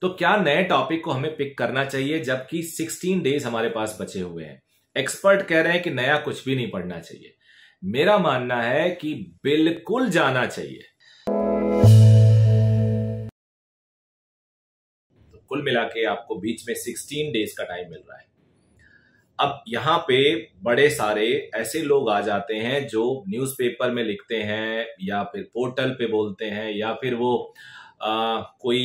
तो क्या नए टॉपिक को हमें पिक करना चाहिए जबकि 16 डेज हमारे पास बचे हुए हैं। एक्सपर्ट कह रहे हैं कि नया कुछ भी नहीं पढ़ना चाहिए। मेरा मानना है कि बिल्कुल जाना चाहिए। तो कुल मिला के आपको बीच में 16 डेज का टाइम मिल रहा है। अब यहां पे बड़े सारे ऐसे लोग आ जाते हैं जो न्यूज़पेपर में लिखते हैं या फिर पोर्टल पे बोलते हैं या फिर वो कोई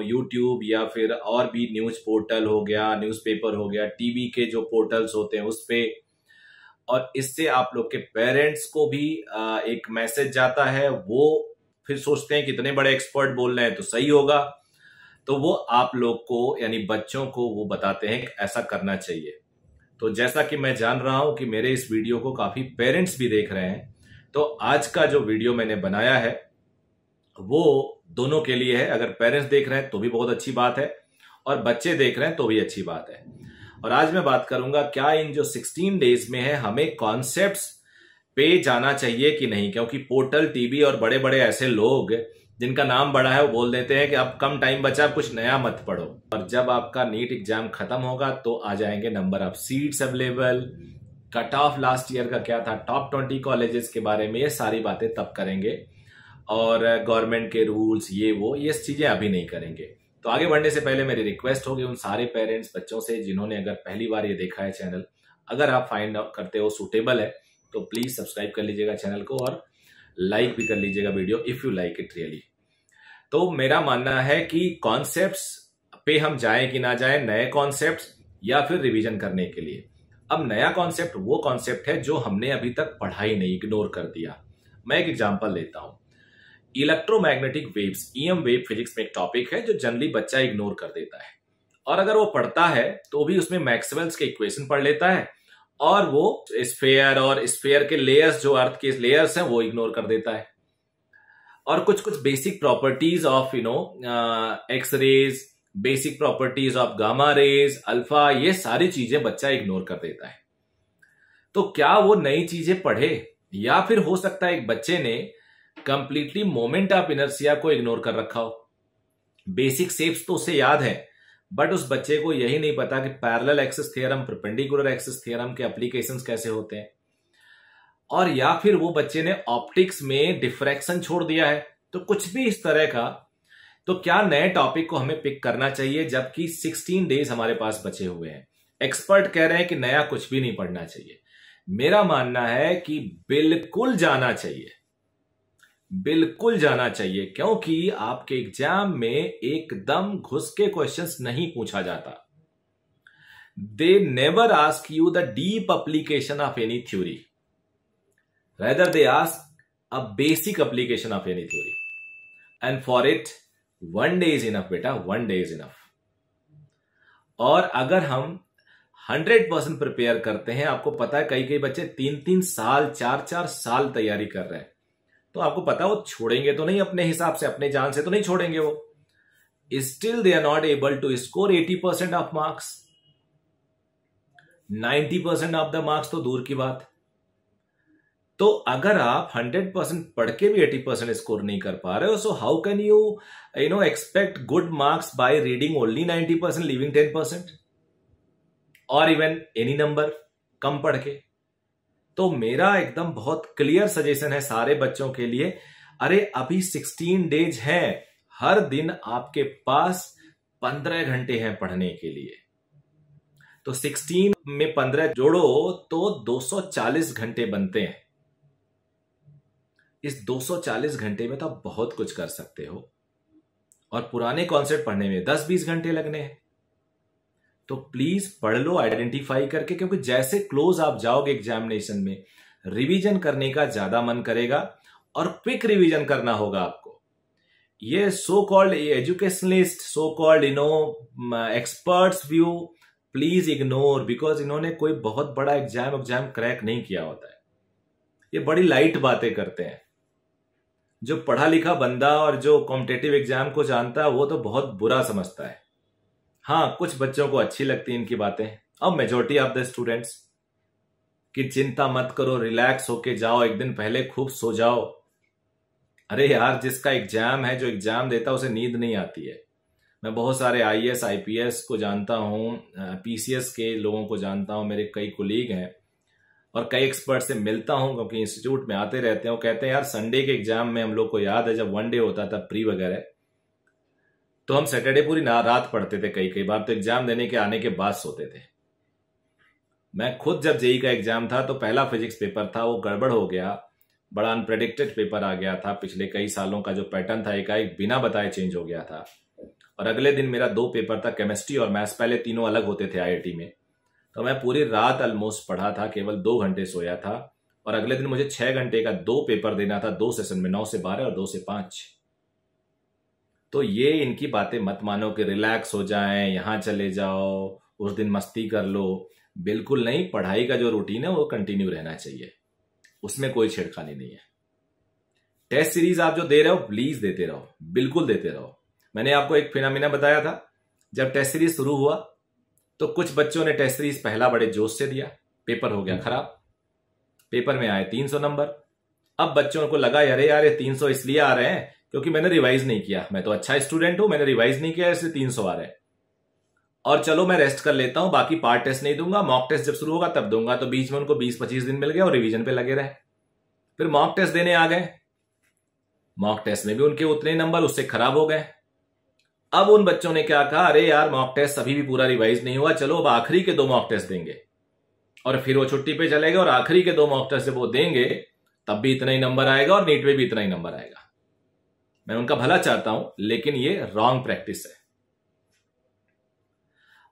यूट्यूब या फिर और भी न्यूज पोर्टल हो गया, न्यूज़पेपर हो गया, टीवी के जो पोर्टल्स होते हैं उस पे, और इससे आप लोग के पेरेंट्स को भी एक मैसेज जाता है। वो फिर सोचते हैं कितने बड़े एक्सपर्ट बोल रहे हैं तो सही होगा, तो वो आप लोग को यानी बच्चों को वो बताते हैं कि ऐसा करना चाहिए। तो जैसा कि मैं जान रहा हूं कि मेरे इस वीडियो को काफी पेरेंट्स भी देख रहे हैं, तो आज का जो वीडियो मैंने बनाया है वो दोनों के लिए है। अगर पेरेंट्स देख रहे हैं तो भी बहुत अच्छी बात है और बच्चे देख रहे हैं तो भी अच्छी बात है। और आज मैं बात करूंगा क्या इन जो 16 डेज में है हमें कॉन्सेप्ट्स पे जाना चाहिए कि नहीं, क्योंकि पोर्टल, टीवी और बड़े बड़े ऐसे लोग जिनका नाम बड़ा है वो बोल देते हैं कि अब कम टाइम बचा, कुछ नया मत पढ़ो। और जब आपका नीट एग्जाम खत्म होगा तो आ जाएंगे number of seats available, cut off last year का क्या था, टॉप 20 कॉलेजेस के बारे में, ये सारी बातें तब करेंगे। और गवर्नमेंट के रूल्स ये चीजें अभी नहीं करेंगे। तो आगे बढ़ने से पहले मेरी रिक्वेस्ट होगी उन सारे पेरेंट्स बच्चों से जिन्होंने अगर पहली बार ये देखा है चैनल, अगर आप फाइंड आउट करते हो सूटेबल है तो प्लीज सब्सक्राइब कर लीजिएगा चैनल को और लाइक भी कर लीजिएगा video if you like it really. तो मेरा मानना है कि कॉन्सेप्ट्स पे हम जाएं कि ना जाएं, नए कॉन्सेप्ट्स या फिर रिवीजन करने के लिए। अब नया कॉन्सेप्ट वो कॉन्सेप्ट है जो हमने अभी तक पढ़ा ही नहीं, इग्नोर कर दिया। मैं एक एग्जांपल देता हूं। Electromagnetic waves, EM wave physics में एक टॉपिक है जो जनरली बच्चा इग्नोर कर देता है, और अगर वो पढ़ता है तो भी उसमें मैक्सवेल्स के इक्वेशन पढ़ लेता है और वो स्फीयर और स्फीयर के लेयर्स, जो अर्थ के लेयर्स हैं, वो इग्नोर कर देता है। और कुछ कुछ basic properties of X rays, basic properties of gamma rays, alpha, ये सारी चीजें बच्चा इग्नोर कर देता है। तो क्या वो नई चीजें पढ़े, या फिर हो सकता है एक बच्चे ने कंप्लीटली मोमेंट ऑफ इनर्शिया को इग्नोर कर रखा हो। बेसिक शेप्स तो उसे याद है, बट उस बच्चे को यही नहीं पता कि parallel axis theorem, perpendicular axis theorem के एप्लीकेशंस कैसे होते हैं। और या फिर वो बच्चे ने ऑप्टिक्स में डिफ्रैक्शन छोड़ दिया है, तो कुछ भी इस तरह का। तो क्या नए टॉपिक को हमें पिक करना चाहिए जबकि 16 डेज हमारे पास बचे हुए हैं। एक्सपर्ट कह रहे हैं कि नया कुछ भी नहीं पढ़ना चाहिए। मेरा मानना है कि बिल्कुल जाना चाहिए, बिल्कुल जाना चाहिए, क्योंकि आपके एग्जाम में एकदम घुस के क्वेश्चंस नहीं पूछा जाता। They never ask you the deep application of any theory, rather they ask a basic application of any theory, and for it one day is enough बेटा, one day is enough। और अगर हम 100% prepare करते हैं, आपको पता है कई बच्चे 3-3 साल 4-4 साल तैयारी कर रहे हैं, तो आपको पता है वो छोड़ेंगे तो नहीं, अपने हिसाब से, अपने जान से तो नहीं छोड़ेंगे वो। Still they are not able to score 80% of marks, 90% of the marks तो दूर की बात। तो अगर आप 100% पढ़ के भी 80% स्कोर नहीं कर पा रहे हो, so how can you expect good marks by reading only 90%, leaving 10%, और इवन एनी नंबर कम पढ़ के। तो मेरा एकदम बहुत क्लियर सजेशन है सारे बच्चों के लिए, अरे अभी 16 डेज हैं, हर दिन आपके पास 15 घंटे हैं पढ़ने के लिए। तो 16 में 15 जोड़ो तो 240 घंटे बनते हैं। इस 240 घंटे में तो आप बहुत कुछ कर सकते हो, और पुराने कॉन्सेप्ट पढ़ने में 10-20 घंटे लगने हैं। तो प्लीज पढ़ लो आइडेंटिफाई करके, क्योंकि जैसे क्लोज आप जाओगे एग्जामिनेशन में, रिवीजन करने का ज्यादा मन करेगा और क्विक रिवीजन करना होगा आपको। ये so called educationalist, so called experts view please ignore, because इन्होंने कोई बहुत बड़ा एग्जाम क्रैक नहीं किया होता है। ये बड़ी लाइट बातें करते हैं। जो पढ़ा लिखा बंदा और जो कॉम्पिटेटिव एग्जाम को जानता है वो तो बहुत बुरा समझता है। हाँ, कुछ बच्चों को अच्छी लगती है इनकी बातें, अब मेजोरिटी ऑफ द स्टूडेंट्स कि चिंता मत करो, रिलैक्स होके जाओ, एक दिन पहले खूब सो जाओ। अरे यार, जिसका एग्जाम है, जो एग्जाम देता है, उसे नींद नहीं आती है। मैं बहुत सारे IAS IPS को जानता हूँ, PCS के लोगों को जानता हूँ, मेरे कई कोलीग हैं और कई एक्सपर्ट से मिलता हूँ क्योंकि इंस्टीट्यूट में आते रहते हैं। वो कहते हैं यार संडे के एग्जाम में हम लोग को याद है जब 1 डे होता था प्री वगैरह, तो हम सैटरडे पूरी रात पढ़ते थे, कई बार तो एग्जाम देने के आने के बाद सोते थे। मैं खुद जब JEE का एग्जाम था तो पहला फिजिक्स पेपर था, वो गड़बड़ हो गया, बड़ा अनप्रेडिक्टेड पेपर आ गया था। पिछले कई सालों का जो पैटर्न था एकाएक बिना बताए चेंज हो गया था। और अगले दिन मेरा 2 पेपर था, केमिस्ट्री और मैथ्स, पहले तीनों अलग होते थे IIT में। तो मैं पूरी रात ऑलमोस्ट पढ़ा था, केवल 2 घंटे सोया था। और अगले दिन मुझे 6 घंटे का 2 पेपर देना था, 2 सेशन में, 9 से 12 और 2 से 5। तो ये इनकी बातें मत मानो कि रिलैक्स हो जाएं, यहां चले जाओ, उस दिन मस्ती कर लो। बिल्कुल नहीं, पढ़ाई का जो रूटीन है वो कंटिन्यू रहना चाहिए, उसमें कोई छेड़खानी नहीं है। टेस्ट सीरीज आप जो दे रहे हो प्लीज देते रहो, बिल्कुल देते रहो। मैंने आपको एक फिनोमिना बताया था, जब टेस्ट सीरीज शुरू हुआ तो कुछ बच्चों ने टेस्ट सीरीज पहला बड़े जोश से दिया, पेपर हो गया खराब, पेपर में आए 300 नंबर। अब बच्चों को लगा अरे यार ये 300 इसलिए आ रहे हैं क्योंकि मैंने रिवाइज नहीं किया, मैं तो अच्छा स्टूडेंट हूं, मैंने रिवाइज नहीं किया इसलिए 300 आ रहे हैं, और चलो मैं रेस्ट कर लेता हूं, बाकी पार्ट टेस्ट नहीं दूंगा, मॉक टेस्ट जब शुरू होगा तब दूंगा। तो बीच में उनको 20-25 दिन मिल गया और रिवीजन पे लगे रहे। फिर मॉक टेस्ट देने आ गए, मॉक टेस्ट में भी उनके उतने नंबर, उससे खराब हो गए। अब उन बच्चों ने क्या कहा, अरे यार मॉक टेस्ट अभी भी पूरा रिवाइज नहीं हुआ, चलो अब आखिरी के 2 मॉक टेस्ट देंगे। और फिर वो छुट्टी पे चले गए और आखिरी के 2 मॉक टेस्ट जब वो देंगे तब भी इतना ही नंबर आएगा और नीट में भी इतना ही नंबर आएगा। मैं उनका भला चाहता हूं, लेकिन ये रॉन्ग प्रैक्टिस है।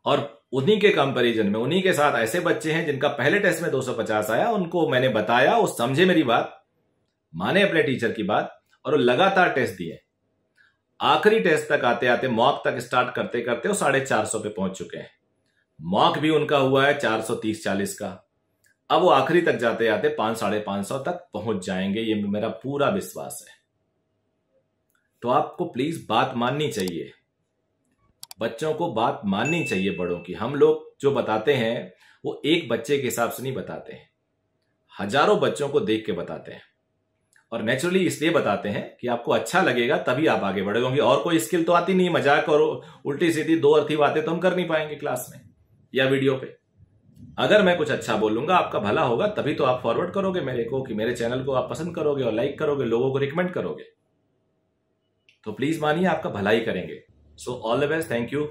और उन्हीं के कंपैरिजन में, उन्हीं के साथ ऐसे बच्चे हैं जिनका पहले टेस्ट में 250 आया, उनको मैंने बताया, वो समझे मेरी बात, माने अपने टीचर की बात, और वो लगातार टेस्ट दिए। आखिरी टेस्ट तक आते आते, मॉक तक स्टार्ट करते करते वो 450 पे पहुंच चुके हैं। मॉक भी उनका हुआ है 430-40 का। अब वो आखिरी तक जाते आते 500-550 तक पहुंच जाएंगे, ये मेरा पूरा विश्वास है। तो आपको प्लीज बात माननी चाहिए, बच्चों को बात माननी चाहिए बड़ों की। हम लोग जो बताते हैं वो एक बच्चे के हिसाब से नहीं बताते हैं, हजारों बच्चों को देख के बताते हैं। और नेचुरली इसलिए बताते हैं कि आपको अच्छा लगेगा, तभी आप आगे बढ़ोगे। और कोई स्किल तो आती नहीं, मजाक और उल्टी सीधी 2 अर्थी बातें तो हम कर नहीं पाएंगे क्लास में या वीडियो पे। अगर मैं कुछ अच्छा बोलूंगा, आपका भला होगा, तभी तो आप फॉरवर्ड करोगे मेरे को, कि मेरे चैनल को आप पसंद करोगे और लाइक करोगे, लोगों को रिकमेंड करोगे। तो प्लीज मानिए, आपका भला ही करेंगे। So all the best, thank you.